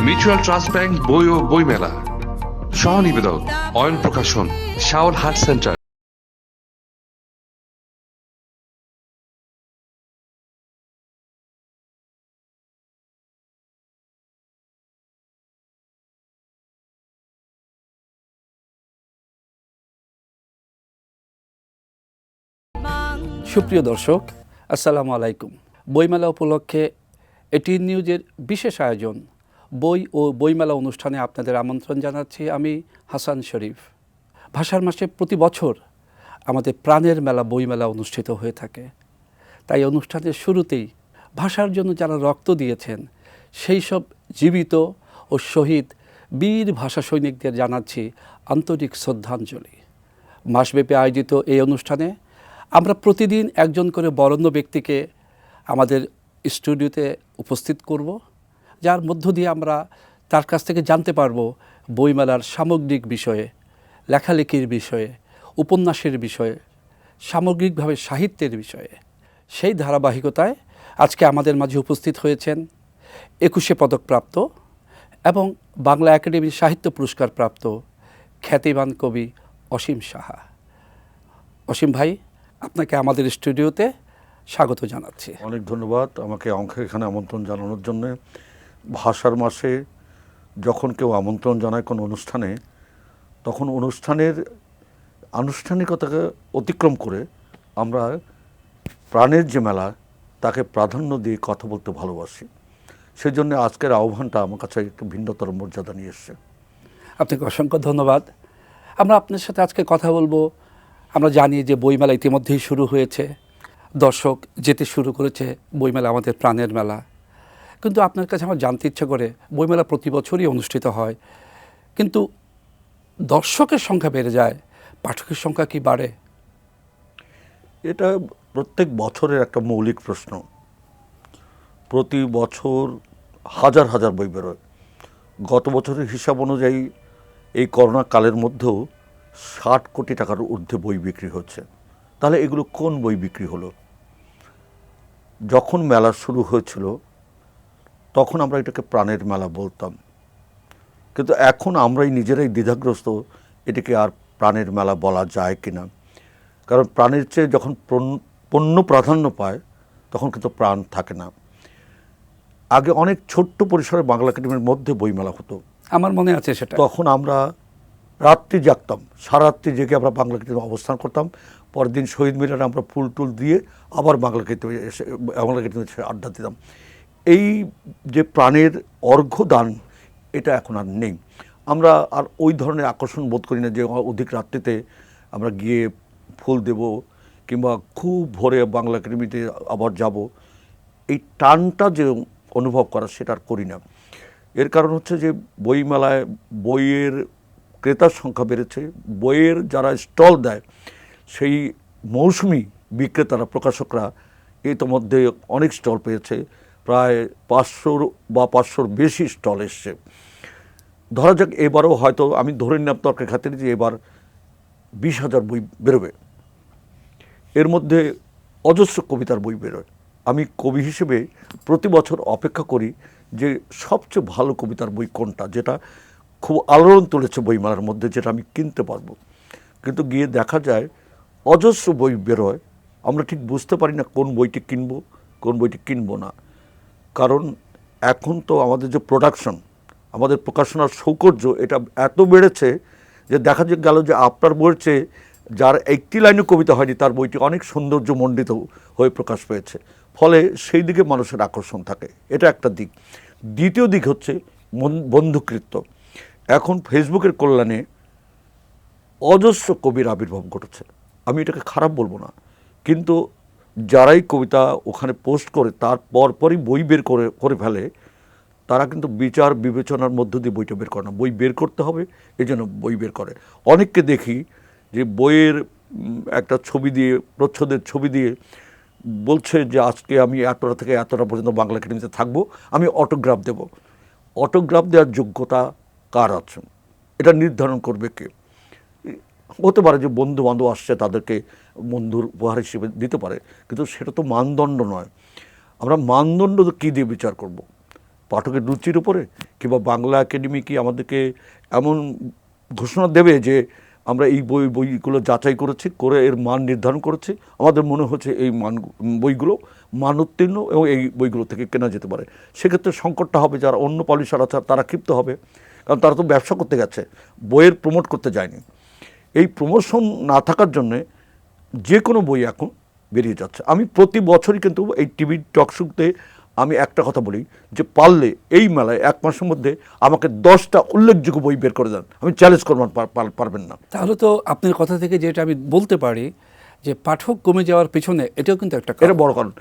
Mutual trust bank বই ও বইমেলা, সহনিবেদক, Ayan প্রকাশন, Shaon heart centre. সুপ্রিয় দর্শক, আসসালামু আলাইকুম। বইমেলা উপলক্ষে এটিএন নিউজের বিশেষ আয়োজন বই ও বইমেলা অনুষ্ঠানে আপনাদের আমন্ত্রণ জানাচ্ছি আমি হাসান শরীফ। ভাষার মাসে প্রতি বছর আমাদের প্রাণের মেলা বইমেলা অনুষ্ঠিত হয়ে থাকে। তাই অনুষ্ঠানের শুরুতেই ভাষার জন্য যারা রক্ত দিয়েছেন সেই সব জীবিত ও শহীদ বীর ভাষা সৈনিকদের জানাচ্ছি আন্তরিক শ্রদ্ধাঞ্জলি। মাসব্যাপী আয়োজিত এই অনুষ্ঠানে আমরা প্রতিদিন একজন করে বরেণ্য ব্যক্তিকে আমাদের স্টুডিওতে উপস্থিত করব, যার মধ্য দিয়ে আমরা তার কাছ থেকে জানতে পারব বইমেলার সামগ্রিক বিষয়ে, লেখালেখির বিষয়ে, উপন্যাসের বিষয়ে, সামগ্রিকভাবে সাহিত্যের বিষয়ে। সেই ধারাবাহিকতায় আজকে আমাদের মাঝে উপস্থিত হয়েছেন 21শে পদকপ্রাপ্ত এবং বাংলা একাডেমির সাহিত্য পুরস্কার প্রাপ্ত খ্যাতিমান কবি অসীম সাহা। অসীম ভাই, আপনাকে আমাদের স্টুডিওতে স্বাগত জানাচ্ছি। অনেক ধন্যবাদ আমাকে এখানে আমন্ত্রণ জানানোর জন্য। ভাষার মাসে যখন কেউ আমন্ত্রণ জানায় কোনো অনুষ্ঠানে, তখন অনুষ্ঠানের আনুষ্ঠানিকতাকে অতিক্রম করে আমরা প্রাণের যে মেলা তাকে প্রাধান্য দিয়ে কথা বলতে ভালোবাসি। সেই জন্য আজকের আহ্বানটা আমার কাছে একটু ভিন্নতর মর্যাদা নিয়ে এসছে। আপনাকে অসংখ্য ধন্যবাদ। আমরা আপনার সাথে আজকে কথা বলবো। আমরা জানি যে বইমেলা ইতিমধ্যেই শুরু হয়েছে, দর্শক যেতে শুরু করেছে। বইমেলা আমাদের প্রাণের মেলা। কিন্তু আপনার কাছে আমার জানতে ইচ্ছা করে, বইমেলা প্রতি বছরই অনুষ্ঠিত হয়, কিন্তু দর্শকের সংখ্যা বেড়ে যায়, পাঠকের সংখ্যা কি বাড়ে? এটা প্রত্যেক বছরের একটা মৌলিক প্রশ্ন। প্রতি বছর হাজার হাজার বই বেরোয়। গত বছরের হিসাব অনুযায়ী এই করোনা কালের মধ্যেও 60 কোটি টাকার ঊর্ধ্বে বই বিক্রি হচ্ছে। তাহলে এগুলো কোন বই বিক্রি হলো? যখন মেলা শুরু হয়েছিল তখন আমরা এটাকে প্রাণের মেলা বলতাম, কিন্তু এখন আমরাই নিজেরাই দ্বিধাগ্রস্ত এটাকে আর প্রাণের মেলা বলা যায় কিনা। কারণ প্রাণের চেয়ে যখন পণ্য প্রাধান্য পায় তখন কিন্তু প্রাণ থাকে না। আগে অনেক ছোট্ট পরিসরে বাংলা একাডেমির মধ্যে বইমেলা হতো, আমার মনে আছে সেটা। তখন আমরা রাত্রি জাগতাম, সারারাত্রি জেগে আমরা বাংলা একাডেমি অবস্থান করতাম। পরের দিন শহীদ মিনারে আমরা ফুল টুল দিয়ে আবার বাংলা একাডেমি এসে আড্ডা দিতাম। এই যে প্রাণের অর্ঘ্যদান, এটা এখন আর নেই। আমরা আর ওই ধরনের আকর্ষণ বোধ করি না যে অধিক রাত্রিতে আমরা গিয়ে ফুল দেব কিংবা খুব ভোরে বাংলা একাডেমিতে আবার যাব। এই টানটা যে অনুভব করা সেটা আর করি না। এর কারণ হচ্ছে যে বইমেলায় বইয়ের ক্রেতার সংখ্যা বেড়েছে। বইয়ের যারা স্টল দেয় সেই মৌসুমি বিক্রেতারা, প্রকাশকরা ইতোমধ্যে অনেক স্টল পেয়েছে। প্রায় 500 বা 500-র বেশি স্টল এসছে। ধরা যাক এবারও হয়তো, আমি ধরে নিলাম তর্কের খাতিরে, যে এবার 20,000 বই বেরোবে। এর মধ্যে অজস্র কবিতার বই বেরোয়। আমি কবি হিসেবে প্রতি বছর অপেক্ষা করি যে সবচেয়ে ভালো কবিতার বই কোনটা, যেটা খুব আলোড়ন তুলেছে বইমেলার মধ্যে, যেটা আমি কিনতে পারবো। কিন্তু গিয়ে দেখা যায় অজস্র বই বেরোয়, আমরা ঠিক বুঝতে পারি না কোন বইটি কিনবো, কোন বইটি কিনবো না। কারণ এখন তো আমাদের যে প্রোডাকশন, আমাদের প্রকাশনার সৌকর্য, এটা এত বেড়েছে যে দেখা গেল যে আপনার বইয়ের চেয়ে যার একটি লাইনে কবিতা হয়নি তার বইটি অনেক সৌন্দর্যমণ্ডিত হয়ে প্রকাশ পেয়েছে। ফলে সেই দিকে মানুষের আকর্ষণ থাকে, এটা একটা দিক। দ্বিতীয় দিক হচ্ছে বন্ধুকৃত্য। এখন ফেসবুকের কল্যাণে অজস্র কবির আবির্ভাব ঘটেছে। আমি এটাকে খারাপ বলবো না, কিন্তু যারাই কবিতা ওখানে পোস্ট করে তার পরপরই বই বের করে ফেলে, তারা কিন্তু বিচার বিবেচনার মধ্য দিয়ে বইটা বের করে না। বই বের করতে হবে, এই জন্য বই বের করে। অনেককে দেখি যে বইয়ের একটা ছবি দিয়ে, প্রচ্ছদের ছবি দিয়ে বলছে যে আজকে আমি এতটা থেকে এতটা পর্যন্ত বাংলা একাডেমিতে থাকবো, আমি অটোগ্রাফ দেব। অটোগ্রাফ দেওয়ার যোগ্যতা কার আছে এটা নির্ধারণ করবে কে? হতে পারে যে বন্ধু বান্ধব আসছে তাদেরকে বন্ধুর উপহার হিসেবে দিতে পারে, কিন্তু সেটা তো মানদণ্ড নয়। আমরা মানদণ্ড কী দিয়ে বিচার করব? পাঠকের রুচির উপরে, কিংবা বাংলা একাডেমি কি আমাদেরকে এমন ঘোষণা দেবে যে আমরা এই বইগুলো যাচাই করেছি, করে এর মান নির্ধারণ করেছি, আমাদের মনে হচ্ছে এই বইগুলো মানোত্তীর্ণ এবং এই বইগুলো থেকে কেনা যেতে পারে। সেক্ষেত্রে সংকটটা হবে যারা অন্য পাবলিশার আছে তারা ক্ষিপ্ত হবে, কারণ তারা তো ব্যবসা করতে গেছে, বইয়ের প্রমোট করতে যায়নি। এই প্রমোশন না থাকার জন্যে যে কোনো বই এখন বেরিয়ে যাচ্ছে। আমি প্রতি বছরই কিন্তু এই টিভি টকশোতে আমি একটা কথা বলি যে পারলে এই মেলায় 1 মাসের মধ্যে আমাকে 10টা উল্লেখযোগ্য বই বের করে দেন, আমি চ্যালেঞ্জ করবেন, পারবেন না। তাহলে তো আপনার কথা থেকে যেটা আমি বলতে পারি যে পাঠক কমে যাওয়ার পিছনে এটাও কিন্তু একটা এটা বড় কারণ।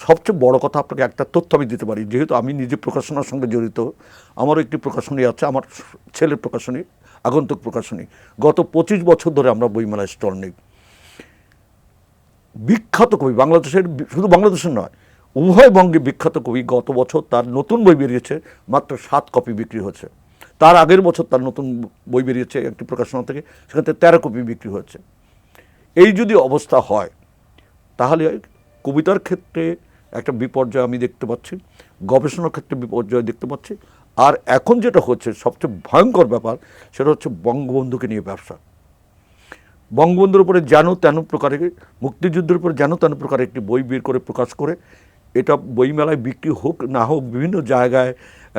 সবচেয়ে বড় কথা আপনাকে একটা তথ্য আমি দিতে পারি, যেহেতু আমি নিজে প্রকাশনার সঙ্গে জড়িত, আমারও একটি প্রকাশনী আছে, আমার ছেলের প্রকাশনী, আগন্তুক প্রকাশনী। গত 25 বছর ধরে আমরা বইমেলায় স্টল নেই। বিখ্যাত কবি বাংলাদেশের, শুধু বাংলাদেশের নয়, উভয় বঙ্গে বিখ্যাত কবি, গত বছর তার নতুন বই বেরিয়েছে, মাত্র 7 কপি বিক্রি হয়েছে। তার আগের বছর তার নতুন বই বেরিয়েছে একটি প্রকাশনা থেকে, সেখান থেকে 13 কপি বিক্রি হয়েছে। এই যদি অবস্থা হয় তাহলে কবিতার ক্ষেত্রে একটা বিপর্যয় আমি দেখতে পাচ্ছি, গবেষণার ক্ষেত্রে বিপর্যয় দেখতে পাচ্ছি, আর এখন যেটা হচ্ছে সবচেয়ে ভয়ঙ্কর ব্যাপার, সেটা হচ্ছে বঙ্গবন্ধুকে নিয়ে ব্যবসা। বঙ্গবন্ধুর উপরে যেন তেন প্রকারে, মুক্তিযুদ্ধের উপরে যেন তেন প্রকারে একটি বই বের করে প্রকাশ করে এটা বইমেলায় বিক্রি হোক না হোক, বিভিন্ন জায়গায়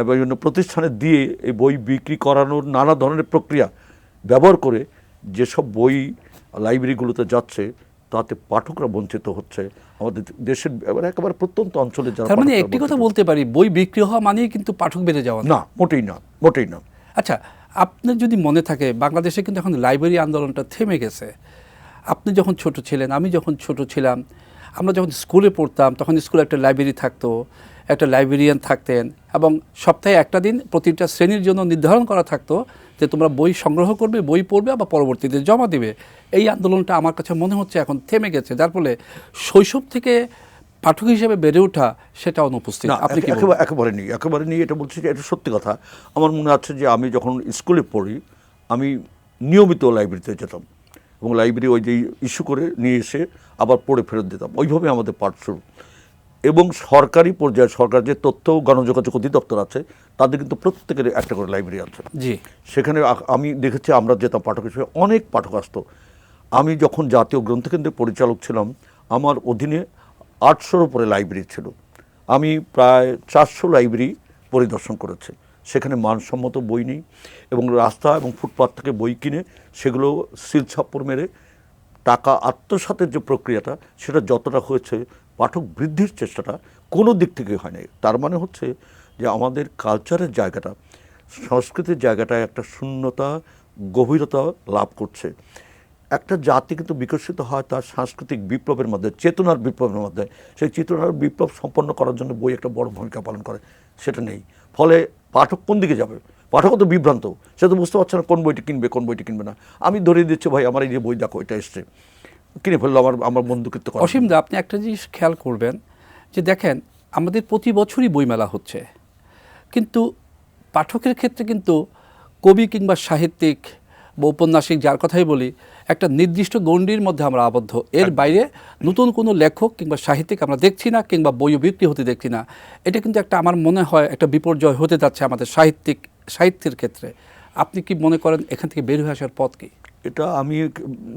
বিভিন্ন প্রতিষ্ঠানে দিয়ে এই বই বিক্রি করানোর নানা ধরনের প্রক্রিয়া ব্যবহার করে যেসব বই লাইব্রেরিগুলোতে যাচ্ছে তাতে পাঠকরা বঞ্চিত হচ্ছে। আমাদের দেশের একেবারে প্রত্যন্ত অঞ্চলে যারা, তার মানে একটি কথা বলতে পারি, বই বিক্রি হওয়া মানেই কিন্তু পাঠক বেড়ে যাওয়া না, মোটেই না, মোটেই না। আচ্ছা, আপনার যদি মনে থাকে বাংলাদেশে কিন্তু এখন লাইব্রেরি আন্দোলনটা থেমে গেছে। আপনি যখন ছোট ছিলেন, আমি যখন ছোট ছিলাম, আমরা যখন স্কুলে পড়তাম তখন স্কুলে একটা লাইব্রেরি থাকতো, একটা লাইব্রেরিয়ান থাকতেন, এবং সপ্তাহে একটা দিন প্রতিটা শ্রেণীর জন্য নির্ধারণ করা থাকতো যে তোমরা বই সংগ্রহ করবে, বই পড়বে, আবার পরবর্তীতে জমা দিবে। এই আন্দোলনটা আমার কাছে মনে হচ্ছে এখন থেমে গেছে, যার ফলে শৈশব থেকে পাঠক হিসেবে বেড়ে ওঠা সেটা অনুপস্থিত। আপনি কি বলবেন? একেবারে নেই এটা বলছি যে এটা সত্যি কথা। আমার মনে আছে যে আমি যখন স্কুলে পড়ি আমি নিয়মিত লাইব্রেরিতে যেতাম, এবং লাইব্রেরি ওই যে ইস্যু করে নিয়ে এসে আবার পড়ে ফেরত দিতাম, ওইভাবে আমাদের পাঠ শুরু। এবং সরকারি পর্যায়ে, সরকার যে তথ্য গণযোগাযোগ অধিদপ্তর আছে তাদের কিন্তু প্রত্যেকের একটা করে লাইব্রেরি আছে। জি, সেখানে আমি দেখেছি আমরা যেতাম পাঠক হিসেবে, অনেক পাঠক আসতো। আমি যখন জাতীয় গ্রন্থকেন্দ্রের পরিচালক ছিলাম আমার অধীনে 800-র উপরে লাইব্রেরি ছিল। আমি প্রায় 400 লাইব্রেরি পরিদর্শন করেছি। সেখানে মানসম্মত বই নেই, এবং রাস্তা এবং ফুটপাথ থেকে বই কিনে সেগুলো সিল ছাপ্পর মেরে টাকা আত্মসাতের যে প্রক্রিয়াটা, সেটা যতটা হয়েছে পাঠক বৃদ্ধির চেষ্টাটা কোনো দিক থেকে হয় নাই। তার মানে হচ্ছে যে আমাদের কালচারের জায়গাটা, সংস্কৃতির জায়গাটায় একটা শূন্যতা, গভীরতা লাভ করছে। একটা জাতি কিন্তু বিকশিত হয় তার সাংস্কৃতিক বিপ্লবের মধ্যে, চেতনার বিপ্লবের মধ্যে। সেই চেতনার বিপ্লব সম্পন্ন করার জন্য বই একটা বড় ভূমিকা পালন করে, সেটা নেই। ফলে পাঠক কোন দিকে যাবে? পাঠকও তো বিভ্রান্ত, সে তো বুঝতে পারছে না কোন বইটি কিনবে, কোন বইটি কিনবে না। আমি ধরিয়ে দিচ্ছি, ভাই আমার এই যে বই দেখো এটা এসছে, কিনে ফেললো, আমার বন্ধুকৃত্য করা। অসীম দা, আপনি একটা জিনিস খেয়াল করবেন যে দেখেন আমাদের প্রতি বছরই বইমেলা হচ্ছে, কিন্তু পাঠকের ক্ষেত্রে কিন্তু কবি কিংবা সাহিত্যিক বা ঔপন্যাসিক, যার কথাই বলি, একটা নির্দিষ্ট গণ্ডির মধ্যে আমরা আবদ্ধ। এর বাইরে নতুন কোনো লেখক কিংবা সাহিত্যিক আমরা দেখছি না, কিংবা বইও বিক্রি হতে দেখছি না। এটা কিন্তু একটা, আমার মনে হয় একটা বিপর্যয় হতে যাচ্ছে আমাদের সাহিত্যের ক্ষেত্রে। আপনি কি মনে করেন এখান থেকে বের হয়ে আসার পথ কি? এটা আমি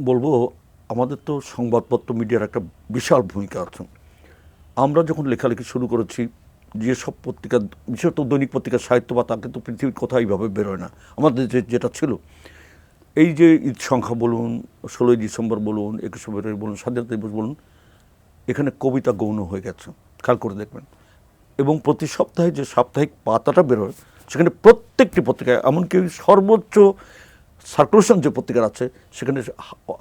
বলবো, আমাদের তো সংবাদপত্র মিডিয়ার একটা বিশাল ভূমিকা আছে। আমরা যখন লেখালেখি শুরু করেছি, যেসব পত্রিকা, বিশেষত দৈনিক পত্রিকা, সাহিত্য পাতা কিন্তু পৃথিবীর কোথাও এইভাবে বেরোয় না। আমাদের যেটা ছিল, এই যে ঈদ সংখ্যা বলুন, 16ই ডিসেম্বর বলুন, 21শে ফেব্রুয়ারি বলুন, স্বাধীনতা দিবস বলুন, এখানে কবিতা গৌণ হয়ে গেছে, খেয়াল করে দেখবেন। এবং প্রতি সপ্তাহে যে সাপ্তাহিক পাতাটা বেরোয় সেখানে প্রত্যেকটি পত্রিকায়, এমনকি সর্বোচ্চ সার্কুলেশন যে পত্রিকার আছে সেখানে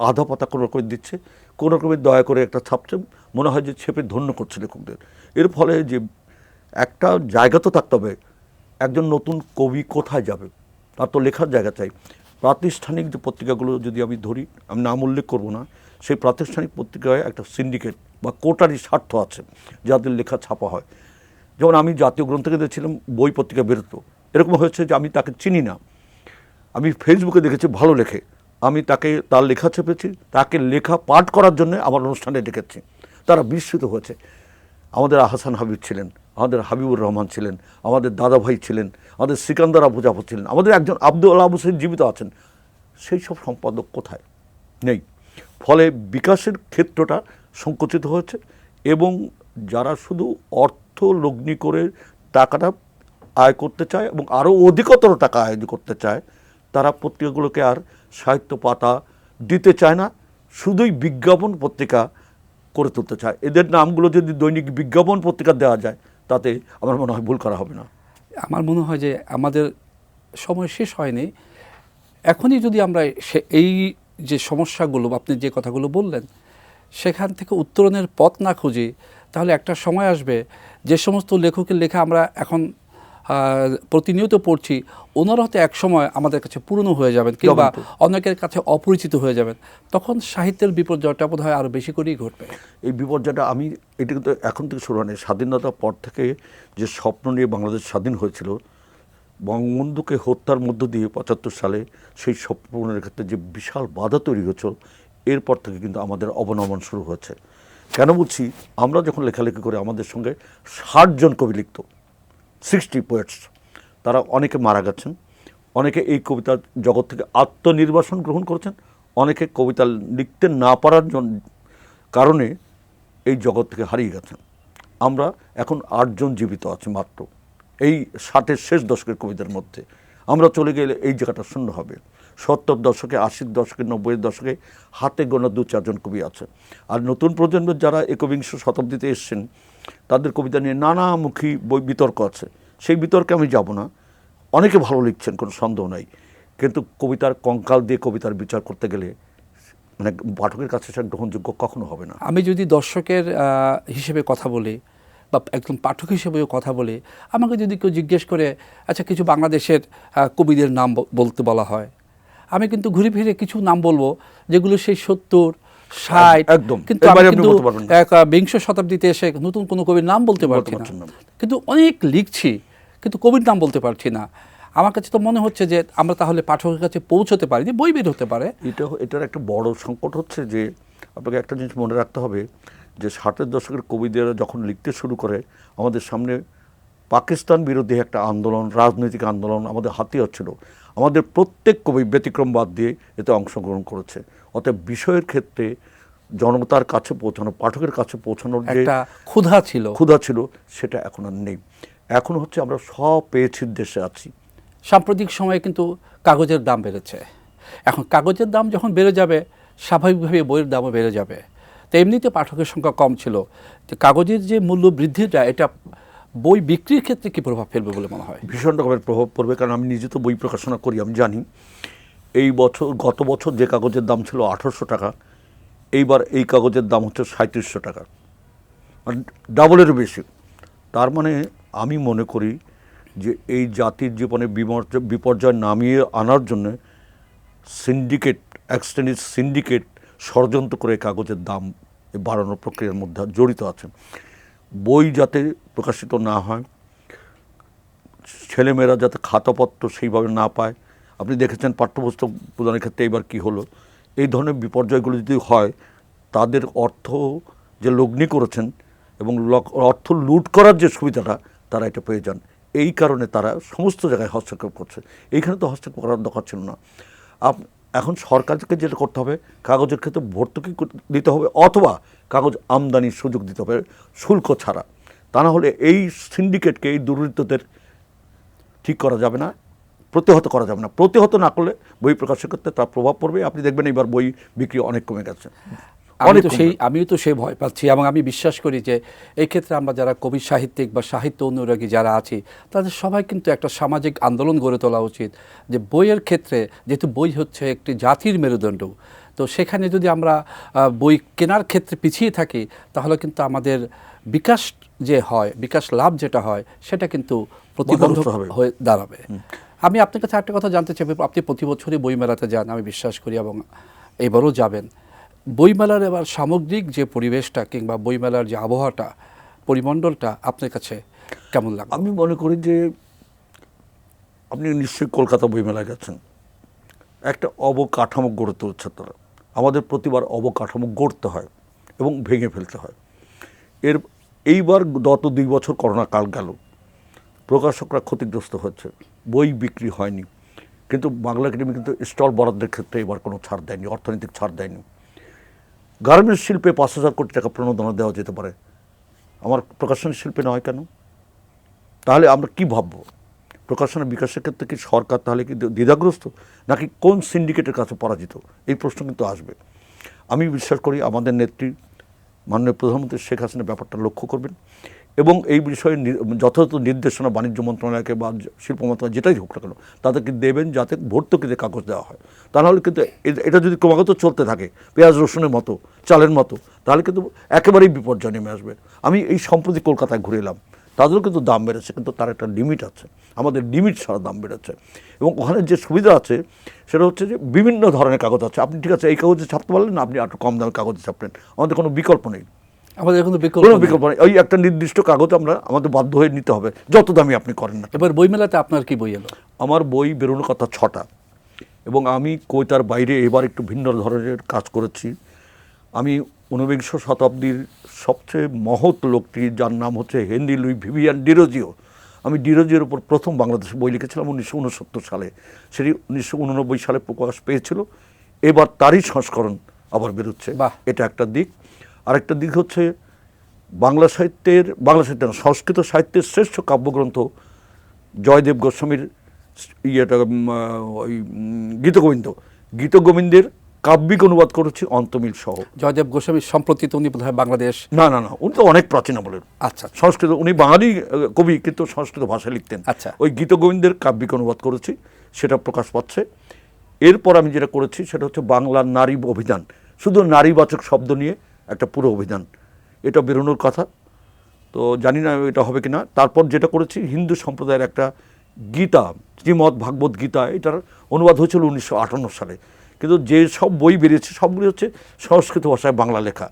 আধা পাতা কোনো রকমের দিচ্ছে, কোনো রকমের দয়া করে একটা ছাপছে, মনে হয় যে ছেপে ধন্য করছে লেখকদের। এর ফলে যে একটা জায়গা তো থাকতে হবে, একজন নতুন কবি কোথায় যাবে, তার তো লেখার জায়গা চাই। প্রাতিষ্ঠানিক যে পত্রিকাগুলো যদি আমি ধরি, আমি নাম উল্লেখ করব না, সেই প্রাতিষ্ঠানিক পত্রিকায় একটা সিন্ডিকেট বা কোটারি স্বার্থ আছে যাদের লেখা ছাপা হয়। যেমন আমি জাতীয় গ্রন্থকেন্দ্রে ছিলাম, বই পত্রিকা বেরোতো, এরকম হয়েছে যে আমি তাকে চিনি না, আমি ফেসবুকে দেখেছি ভালো লেখে, আমি তার লেখা চেপেছি, তাকে লেখা পাঠ করার জন্য আমার অনুষ্ঠানে ডেকেছি, তারা বিস্মিত হয়েছে। আমাদের আহসান হাবিব ছিলেন, আমাদের হাবিবুর রহমান ছিলেন, আমাদের দাদাভাই ছিলেন, আমাদের সিকান্দার আবু জাফর ছিলেন, আমাদের একজন আব্দুল আবু সাইদ জীবিত আছেন। সেই সব সম্পাদক কোথায়? নেই। ফলে বিকাশের ক্ষেত্রটা সংকুচিত হয়েছে এবং যারা শুধু অর্থ লগ্নি করে টাকাটা আয় করতে চায় এবং আরও অধিকতর টাকা আয় করতে চায়, তারা পত্রিকাগুলোকে আর সাহিত্য পাতা দিতে চায় না, শুধুই বিজ্ঞাপন পত্রিকা করে তুলতে চায়। এদের নামগুলো যদি দৈনিক বিজ্ঞাপন পত্রিকা দেওয়া যায়, তাতে আমার মনে হয় ভুল করা হবে না। আমার মনে হয় যে আমাদের সময় শেষ হয়নি। এখনই যদি আমরা এই যে সমস্যাগুলো আপনি যে কথাগুলো বললেন সেখান থেকে উত্তরণের পথ না খুঁজি, তাহলে একটা সময় আসবে যে সমস্ত লেখকের লেখা আমরা এখন প্রতিনিয়ত পড়ছি, ওনারা হয়তো এক সময় আমাদের কাছে পুরনো হয়ে যাবেন কিংবা অনেকের কাছে অপরিচিত হয়ে যাবেন। তখন সাহিত্যের বিপর্যয়টা বোধ হয় আরও বেশি করেই ঘটবে। এই বিপর্যয়টা এটা কিন্তু এখন থেকে শুরু হয়নি। স্বাধীনতার পর থেকে যে স্বপ্ন নিয়ে বাংলাদেশ স্বাধীন হয়েছিল, বঙ্গবন্ধুকে হত্যার মধ্য দিয়ে ৭৫ সালে সেই স্বপ্নের ক্ষেত্রে যে বিশাল বাধা তৈরি হয়েছিল, এরপর থেকে কিন্তু আমাদের অবনমন শুরু হয়েছে। কেন বলছি? আমরা যখন লেখালেখি করে আমাদের সঙ্গে ৬০ জন কবি লিখত, 60 পোয়েটস, তারা অনেকে মারা গেছেন, অনেকে এই কবিতার জগৎ থেকে আত্মনির্বাসন গ্রহণ করেছেন, অনেকে কবিতা লিখতে না পারার কারণে এই জগৎ থেকে হারিয়ে গেছেন। আমরা এখন ৮ জন জীবিত আছি মাত্র এই ৬০-এর শেষ দশকের কবিদের মধ্যে। আমরা চলে গেলে এই জায়গাটা শূন্য হবে। ৭০ দশকে, ৮০ দশকে, ৯০ দশকে হাতে গোনা ২-৪ জন কবি আছে। আর নতুন প্রজন্মের যারা একবিংশ শতাব্দীতে এসছেন, তাদের কবিতা নিয়ে নানামুখী বিতর্ক আছে। সেই বিতর্কে আমি যাব না। অনেকে ভালো লিখছেন, কোনো সন্দেহ নাই, কিন্তু কবিতার কঙ্কাল দিয়ে কবিতার বিচার করতে গেলে মানে পাঠকের কাছে সেটা গ্রহণযোগ্য কখনো হবে না। আমি যদি দর্শকের হিসেবে কথা বলি বা একজন পাঠক হিসেবেও কথা বলি, আমাকে যদি কেউ জিজ্ঞেস করে আচ্ছা কিছু বাংলাদেশের কবিদের নাম বলতে বলা হয়, আমি কিন্তু ঘুরে ফিরে কিছু নাম বলবো যেগুলো সেই ৭০-৬০, একদম, কিন্তু আমি কিন্তু বিংশ শতাব্দীতে এসে নতুন কোনো কবির নাম বলতে পারছি না। কিন্তু অনেক লিখছি, কিন্তু কবির নাম বলতে পারছি না। আমার কাছে তো মনে হচ্ছে যে আমরা তাহলে পাঠকের কাছে পৌঁছতে পারিনি, বই বের হতে পারে। এটার একটা বড় সংকট হচ্ছে যে আপনাকে একটা জিনিস মনে রাখতে হবে যে ৬০-এর দশকের কবিদের যখন লিখতে শুরু করে, আমাদের সামনে পাকিস্তান বিরোধী একটা আন্দোলন, রাজনৈতিক আন্দোলন আমাদের হাতিয়ার ছিল। আমাদের প্রত্যেক কবি ব্যতিক্রম বাদ দিয়ে এতে অংশগ্রহণ করেছে। অতএব বিষয়ের ক্ষেত্রে জনতার কাছে পৌঁছানো, পাঠকের কাছে পৌঁছানোর যে ক্ষুধা ছিল, সেটা এখন আর নেই। এখন হচ্ছে আমরা সব পেয়েছি দেশে আছি। সাম্প্রতিক সময়ে কিন্তু কাগজের দাম বেড়েছে। এখন কাগজের দাম যখন বেড়ে যাবে, স্বাভাবিকভাবে বইয়ের দামও বেড়ে যাবে। তো এমনিতে পাঠকের সংখ্যা কম ছিল, তো কাগজের যে মূল্য বৃদ্ধিটা, এটা বই বিক্রির ক্ষেত্রে কী প্রভাব ফেলবে বলে মনে হয়? ভীষণ রকমের প্রভাব পড়বে, কারণ আমি নিজে তো বই প্রকাশনা করি, আমি জানি। গত বছর যে কাগজের দাম ছিল ১৮০০ টাকা, এইবার এই কাগজের দাম হচ্ছে ৩৭০০ টাকা, মানে ডাবলেরও বেশি। তার মানে আমি মনে করি যে এই জাতির জীবনে বিপর্যয় নামিয়ে আনার জন্য সিন্ডিকেট ষড়যন্ত্র করে কাগজের দাম বাড়ানোর প্রক্রিয়ার মধ্যে জড়িত আছে। বই যাতে প্রকাশিত না হয়, ছেলেমেয়েরা যাতে খাতাপত্র সেইভাবে না পায়। আপনি দেখেছেন পাঠ্যপুস্তক প্রদানের ক্ষেত্রে এবার কী হলো। এই ধরনের বিপর্যয়গুলো যদি হয়, তাদের অর্থ যে লগ্নি করেছেন এবং অর্থ লুট করার যে সুবিধাটা, তারা এটা পেয়ে যান। এই কারণে তারা সমস্ত জায়গায় হস্তক্ষেপ করছে। এইখানে তো হস্তক্ষেপ করার দরকার ছিল না। এখন সরকারকে যেটা করতে হবে, কাগজের ক্ষেত্রে ভর্তুকি দিতে হবে, অথবা কাগজ আমদানির সুযোগ দিতে হবে শুল্ক ছাড়া। তা না হলে এই সিন্ডিকেটকে, এই দুর্বৃত্তদের ঠিক করা যাবে না, প্রতিহত করা যাবে না। প্রতিহত না করলে বই প্রকাশের ক্ষেত্রে তার প্রভাব পড়বে। আপনি দেখবেন এবার বই বিক্রি অনেক কমে গেছে। আমিও তো সেই ভয় পাচ্ছি, এবং আমি বিশ্বাস করি যে এই ক্ষেত্রে আমরা যারা কবি সাহিত্যিক বা সাহিত্য অনুরাগী যারা আছি, তাদের সবাই কিন্তু একটা সামাজিক আন্দোলন গড়ে তোলা উচিত যে বইয়ের ক্ষেত্রে, যেহেতু বই হচ্ছে একটি জাতির মেরুদণ্ড, তো সেখানে যদি আমরা বই কেনার ক্ষেত্রে পিছিয়ে থাকি, তাহলে কিন্তু আমাদের বিকাশ যে হয়, বিকাশ লাভ যেটা হয়, সেটা কিন্তু প্রতিবন্ধক হয়ে দাঁড়াবে। আমি আপনার কাছে একটা কথা জানতে চাই, আপনি প্রতি বছরই বইমেলাতে যান আমি বিশ্বাস করি, এবং এবারও যাবেন। বইমেলার এবার সামগ্রিক যে পরিবেশটা কিংবা বইমেলার যে আবহাওয়াটা, পরিমণ্ডলটা আপনার কাছে কেমন লাগে? আমি মনে করি যে আপনি নিশ্চয়ই কলকাতা বইমেলায় গেছেন। একটা অবকাঠামো গড়ে তুলছে তারা। আমাদের প্রতিবার অবকাঠামো গড়তে হয় এবং ভেঙে ফেলতে হয়। এর এইবার গত 2 বছর করোনা কাল গেল, প্রকাশকরা ক্ষতিগ্রস্ত হচ্ছে, বই বিক্রি হয়নি, কিন্তু বাংলা একাডেমি কিন্তু স্টল বরাদ্দের ক্ষেত্রে এবার কোনো ছাড় দেয়নি, অর্থনৈতিক ছাড় দেয়নি। গার্মেন্টস শিল্পে 5,000 কোটি টাকা প্রণোদনা দেওয়া যেতে পারে, আমার প্রকাশন শিল্পে নয় কেন? তাহলে আমরা কি ভাববো? প্রকাশনা বিকাশের ক্ষেত্রে কি সরকার তাহলে কি দ্বিধাগ্রস্ত, নাকি কোন সিন্ডিকেটের কাছে পরাজিত? এই প্রশ্ন কিন্তু আসবে। আমি বিশ্বাস করি আমাদের নেত্রী মাননীয় প্রধানমন্ত্রী শেখ হাসিনা ব্যাপারটা লক্ষ্য করবেন এবং এই বিষয়ে যথাযথ নির্দেশনা বাণিজ্য মন্ত্রণালয়কে বা শিল্প মন্ত্রণালয় যেটাই হোক না কেন তাদেরকে দেবেন, যাতে ভর্তুকিতে কাগজ দেওয়া হয়। তা নাহলে কিন্তু এটা যদি ক্রমাগত চলতে থাকে পেঁয়াজ রসুনের মতো, চালের মতো, তাহলে কিন্তু একেবারেই বিপর্যয় নেমে আসবে। আমি এই সম্প্রতি কলকাতায় ঘুরে এলাম, তাদেরও কিন্তু দাম বেড়েছে, কিন্তু তার একটা লিমিট আছে। আমাদের লিমিট ছাড়া দাম বেড়েছে এবং ওখানে যে সুবিধা আছে সেটা হচ্ছে যে বিভিন্ন ধরনের কাগজ আছে। আপনি ঠিক আছে এই কাগজে ছাপতে পারলেন না, আপনি একটু কম দামের কাগজে ছাপলেন, আমাদের কোনো বিকল্প নেই। আমাদের কোনো কোনো বিকল্প নেই, ওই একটা নির্দিষ্ট কাগজ আমাদের বাধ্য হয়ে নিতে হবে, যত দামি আপনি করেন না। এবার বইমেলাতে আপনার কি বই এলো? আমার বই বেরোনোর কথা 6টা এবং আমি কবিতার বাইরে এবার একটু ভিন্ন ধরনের কাজ করেছি। আমি 19 শতাব্দীর সবচেয়ে মহৎ লোকটি, যার নাম হচ্ছে হেনরি লুই ভিভিয়ান ডিরোজিও। আমি ডিরোজিওর উপর প্রথম বাংলাদেশে বই লিখেছিলাম 1969 সালে, সেটি 1989 সালে প্রকাশ পেয়েছিল। এবার তারই সংস্করণ আবার বেরোচ্ছে, এটা একটা দিক। আরেকটা দিক হচ্ছে বাংলা সংস্কৃত সাহিত্যের শ্রেষ্ঠ কাব্যগ্রন্থ জয়দেব গোস্বামীর ওই গীতগোবিন্দের কাব্যিক অনুবাদ করেছি অন্তমিল সহ। জয়দেব গোস্বামী সম্প্রতি উনি বোধহয় বাংলাদেশ, না, উনি তো অনেক প্রাচীন আমলের। আচ্ছা, সংস্কৃত, উনি বাঙালি কবি কিন্তু সংস্কৃত ভাষায় লিখতেন। আচ্ছা, ওই গীতগোবিন্দের কাব্যিক অনুবাদ করেছি, সেটা প্রকাশ পাচ্ছে। এরপর আমি যেটা করেছি সেটা হচ্ছে বাংলার নারী অভিধান, শুধু নারীবাচক শব্দ নিয়ে একটা পুরো অভিধান, এটা বেরোনোর কথা, তো জানি না এটা হবে কিনা। তারপর যেটা করেছি হিন্দু সম্প্রদায়ের একটা গীতা, শ্রীমদ্ ভাগবত গীতা, এটার অনুবাদ হয়েছিল 1958 সালে, কিন্তু যে সব বই বেরিয়েছে সবগুলি হচ্ছে সংস্কৃত ভাষায় বাংলা লেখা,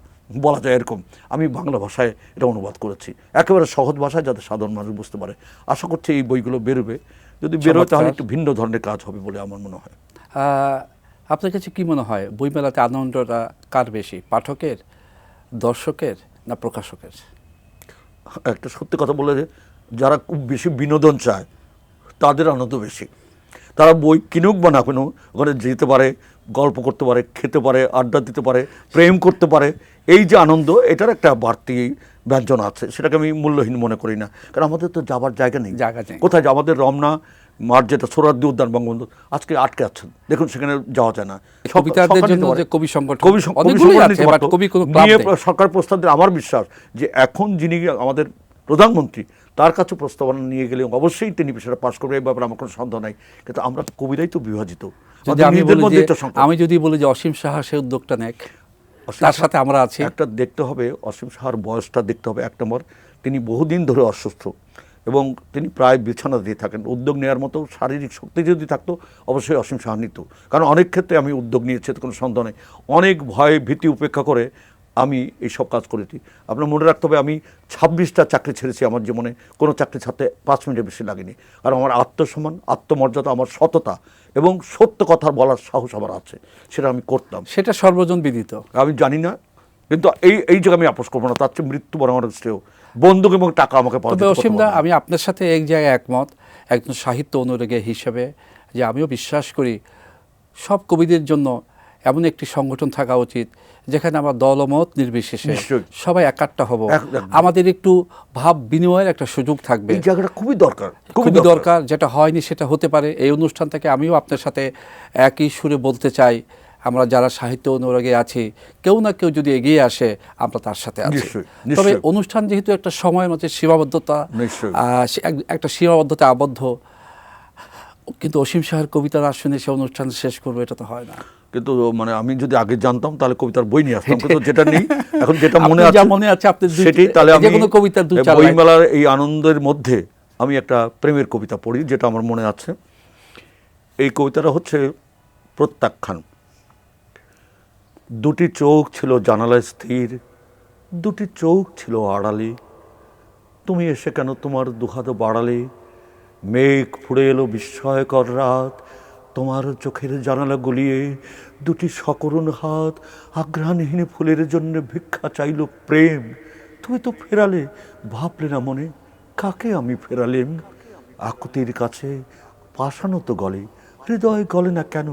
বলা যায় এরকম। আমি বাংলা ভাষায় এটা অনুবাদ করেছি, একেবারে সহজ ভাষায়, যাতে সাধারণ মানুষ বুঝতে পারে। আশা করছি এই বইগুলো বেরোবে, যদি বেরোয় তাহলে একটু ভিন্ন ধরনের কাজ হবে বলে আমার মনে হয়। আপনার কাছে কি মনে হয় বইমেলাতে আনন্দটা কার বেশি, পাঠকের, দর্শকের না প্রকাশকের? একটা সত্যি কথা বলে, যারা খুব বেশি বিনোদন চায় তাদের আনন্দ বেশি। তারা বই কিনুক বা না কিনুক, ওখানে যেতে পারে, গল্প করতে পারে, খেতে পারে, আড্ডা দিতে পারে, প্রেম করতে পারে। এই যে আনন্দ, এটার একটা বাড়তি ব্যঞ্জন আছে, সেটাকে আমি মূল্যহীন মনে করি না। কারণ আমাদের তো যাবার জায়গা নেই। কোথায় আমাদের রমনা মাঠ, যেটা সোহরাওয়ার্দী উদ্যান, বঙ্গবন্ধু, আজকে আটকে আছেন, দেখুন সেখানে যাওয়া যায় না। সরকার প্রস্তাব দেয়। আমার বিশ্বাস যে এখন যিনি আমাদের প্রধানমন্ত্রী, তার কাছে প্রস্তাবনা নিয়ে গেলে অবশ্যই তিনি সেটা পাশ করবে, এই ব্যাপারে আমার কোনো সন্দেহ নাই। কিন্তু আমরা কবিরাই তো বিভাজিত। আমি যদি বলি যে অসীম সাহা সে উদ্যোগটা নেক, তার সাথে আমরা আছি। একটা দেখতে হবে, অসীম সাহার বয়সটা দেখতে হবে। এক নম্বর, তিনি বহুদিন ধরে অসুস্থ এবং তিনি প্রায় বিছানা দিয়ে থাকেন। উদ্যোগ নেওয়ার মতো শারীরিক শক্তি যদি থাকতো অবশ্যই অসীম সাহা নিত। কারণ অনেক ক্ষেত্রে আমি উদ্যোগ নিয়েছি, কোনো সন্দেহ নেই। অনেক ভয় ভীতি উপেক্ষা করে আমি এই সব কাজ করেছি। আপনার মনে রাখতে হবে, আমি 26টা চাকরি ছেড়েছি আমার জীবনে, কোনো চাকরি ছাড়তে 5 মিনিটের বেশি লাগেনি। কারণ আমার আত্মসম্মান, আত্মমর্যাদা, আমার সততা এবং সত্য কথা বলার সাহস আমার আছে, সেটা আমি করতাম। সেটা সর্বজন বিদিত। আমি জানি না, কিন্তু এই জায়গায় আমি আপোষ করবো না। তার চেয়ে মৃত্যু বরং আমার শ্রেয়। বন্দুক এবং টাকা আমাকে পাওয়া। তবে অসীমদা, আমি আপনার সাথে এক জায়গায় একমত, একজন সাহিত্য অনুরাগী হিসেবে, যে আমিও বিশ্বাস করি সব কবিদের জন্য এমন একটি সংগঠন থাকা উচিত যেখানে আমরা দলমত নির্বিশেষে সবাই একাট্টা হব, আমাদের একটু ভাব বিনিময়ের একটা সুযোগ থাকবে। এই জায়গাটা খুবই দরকার। যেটা হয়নি সেটা হতে পারে। এই অনুষ্ঠান থেকে আমিও আপনার সাথে একই সুরে বলতে চাই, আমরা যারা সাহিত্য অনুরাগী আছি, কেউ না কেউ যদি এগিয়ে আসে আমরা তার সাথে আছি। তবে অনুষ্ঠান যেহেতু একটা সময়ের মধ্যে সীমাবদ্ধতা, একটা সীমাবদ্ধতা আবদ্ধ, কিন্তু অসীম সাহার কবিতার আসনে সে অনুষ্ঠান শেষ করবে, এটা তো হয় না। কিন্তু মানে আমি যদি আগে জানতাম তাহলে কবিতার বই নিয়ে আসতাম, কিন্তু যেটা নেই এখন, যেটা মনে আছে আপনার সেটাই। তাহলে আমি কবিতার বইমেলার এই আনন্দের মধ্যে আমি একটা প্রেমের কবিতা পড়ি, যেটা আমার মনে আছে। এই কবিতাটা হচ্ছে প্রত্যাখ্যান। দুটি চোখ ছিল জানালায় স্থির, দুটি চোখ ছিল আড়ালে, তুমি এসে কেন তোমার দুহাত বাড়ালে, মেঘ ফুড়ে এলো বিস্ময়কর রাত, তোমার চোখের জানালা গলিয়ে দুটি সকরুণ হাত আঘ্রাণহীন ফুলের জন্য ভিক্ষা চাইল প্রেম, তুমি তো ফেরালে, ভাবলে না মনে কাকে আমি ফেরালেম? আকুতির কাছে পাষাণ তো গলে, হৃদয় গলে না কেন?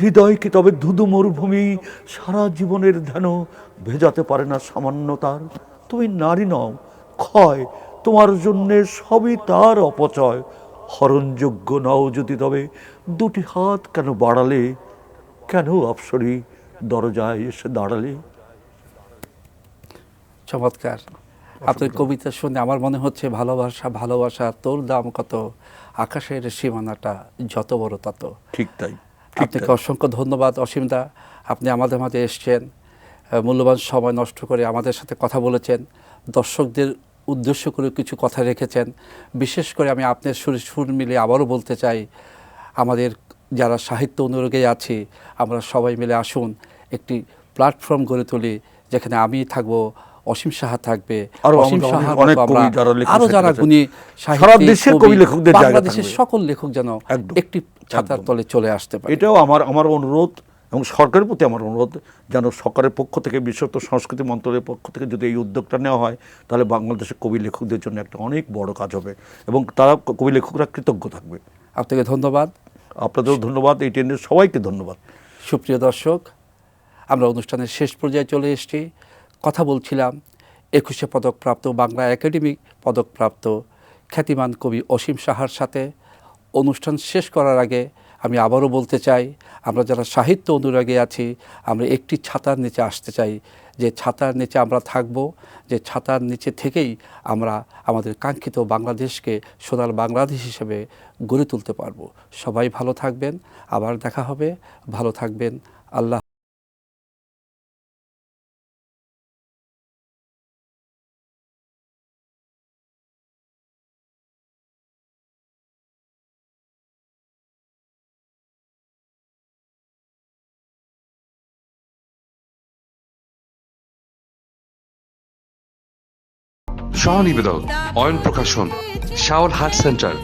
হৃদয়কে তবে ধুধু মরুভূমি সারা জীবনের ধ্যান ভেজাতে পারে না সামান্যতার। তুমি নারী নও, ক্ষয়, তোমার জন্যে সবই তার অপচয়। হরণযোগ্য নও যদি তবে দুটি হাত কেন বাড়ালে? কেন অপসরি দরজায় এসে দাঁড়ালে? চমৎকার। আপনার কবিতা শুনে আমার মনে হচ্ছে ভালোবাসা ভালোবাসা তোর দাম কত, আকাশের সীমানাটা যত বড় তত। ঠিক তাই, ঠিক আপনাকে তাই। অসংখ্য ধন্যবাদ অসীমদা, আপনি আমাদের মাঝে এসছেন, মূল্যবান সময় নষ্ট করে আমাদের সাথে কথা বলেছেন, দর্শকদের উদ্দেশ্য করে কিছু কথা রেখেছেন। বিশেষ করে আমি আপনার সুর মিলিয়ে আবারও বলতে চাই, আমাদের যারা সাহিত্য অনুরাগী আছি আমরা সবাই মিলে আসুন একটি প্ল্যাটফর্ম গড়ে তুলি, যেখানে আমি থাকব, অসীম সাহা থাকবে, আরো অসীম আমাদের সাহা অনেক কবি যারা লেখক আরও যারা সাহিত্যিক গুণী সারা দেশের কবি লেখকদের জায়গা বাংলাদেশের থাকবে। সকল লেখক যেন একদম, একটি ছাতার তলে চলে আসতে পারে। এটাও আমার অনুরোধ, এবং সরকারের প্রতি আমার অনুরোধ, যেন সরকারের পক্ষ থেকে, বিশেষত সংস্কৃতি মন্ত্রণালয়ের পক্ষ থেকে যদি এই উদ্যোগটা নেওয়া হয়, তাহলে বাংলাদেশের কবি লেখকদের জন্য একটা অনেক বড় কাজ হবে এবং তারা কবি লেখকরা কৃতজ্ঞ থাকবে। আপনাকে ধন্যবাদ। আপনাদেরও ধন্যবাদ, এই টেনের সবাইকে ধন্যবাদ। সুপ্রিয় দর্শক, আমরা অনুষ্ঠানের শেষ পর্যায়ে চলে এসেছি। কথা বলছিলাম 21শে পদকপ্রাপ্ত, বাংলা একাডেমি পদকপ্রাপ্ত খ্যাতিমান কবি অসীম সাহার সাথে। অনুষ্ঠান শেষ করার আগে আমি আবারও বলতে চাই, আমরা যারা সাহিত্য অনুরাগী আছি আমরা একটি ছাতার নিচে আসতে চাই, যে ছাতার নিচে আমরা থাকব, যে ছাতার নিচে থেকেই আমরা আমাদের কাঙ্ক্ষিত বাংলাদেশকে সোনার বাংলাদেশ হিসেবে গড়ে তুলতে পারবো। সবাই ভালো থাকবেন, আবার দেখা হবে, ভালো থাকবেন, আল্লাহ। সহ নিবেদক অয়ন প্রকাশন, শাওন হার্ট সেন্টার,